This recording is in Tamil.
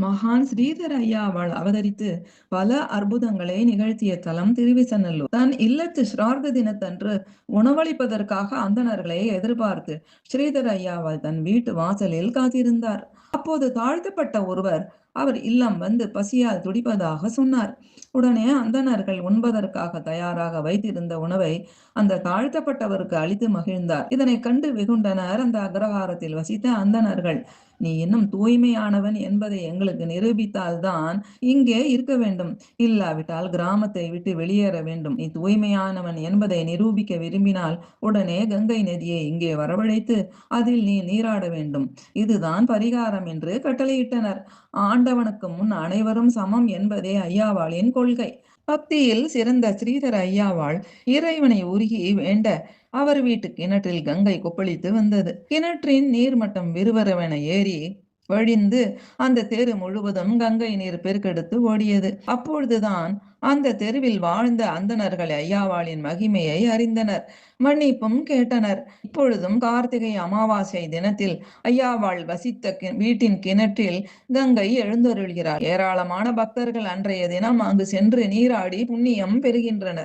மகான் ஸ்ரீதர ஐயாவால் அவதரித்து பல அற்புதங்களை நிகழ்த்திய தலம் திருவிசநல்லூர். தன் இல்லத்து ஸ்ரார்த்த தினத்தன்று உணவளிப்பதற்காக அந்தணர்களை எதிர்பார்த்து ஸ்ரீதர ஐயாவால் தன் வீட்டு வாசலில் காத்திருந்தார். அப்போது தாழ்த்தப்பட்ட ஒருவர் அவர் இல்லம் வந்து பசியால் துடிப்பதாக சொன்னார். உடனே அந்தணர்கள் உண்பதற்காக தயாராக வைத்திருந்த உணவை அந்த தாழ்த்தப்பட்டவருக்கு அளித்து மகிழ்ந்தார். இதனை கண்டு வெகுண்டனர் அந்த அக்ரஹாரத்தில் வசித்த அந்தணர்கள். நீ இன்னும் தூய்மையானவன் என்பதை எங்களுக்கு நிரூபித்தால்தான் இங்கே இருக்க வேண்டும், இல்லாவிட்டால் கிராமத்தை விட்டு வெளியேற வேண்டும். நீ தூய்மையானவன் என்பதை நிரூபிக்க விரும்பினால் உடனே கங்கை நதியை இங்கே வரவழைத்து அதில் நீ நீராட வேண்டும். இதுதான் பரிகாரம் என்று கட்டளையிட்டனர். ஆண்டவனுக்கு முன் அனைவரும் சமம் என்பதே ஐயாவாளின் கொள்கை. பக்தியில் சிறந்த ஸ்ரீதர ஐயாவாள் இறைவனை உருகி வேண்ட அவர் வீட்டு கிணற்றில் கங்கை கொப்பளித்து வந்தது. கிணற்றின் நீர்மட்டம் விறுவிறுவென ஏறி வழிந்து அந்த தெரு முழுவதும் கங்கை நீர் பெருக்கெடுத்து ஓடியது. அப்பொழுதுதான் அந்த தெருவில் வாழ்ந்த அந்தணர்கள் ஐயாவாளின் மகிமையை அறிந்தனர், மன்னிப்பும் கேட்டனர். இப்பொழுதும் கார்த்திகை அமாவாசை தினத்தில் ஐயாவாள் வசித்த வீட்டின் கிணற்றில் கங்கை எழுந்தருள்கிறார். ஏராளமான பக்தர்கள் அன்றைய தினம் அங்கு சென்று நீராடி புண்ணியம் பெறுகின்றனர்.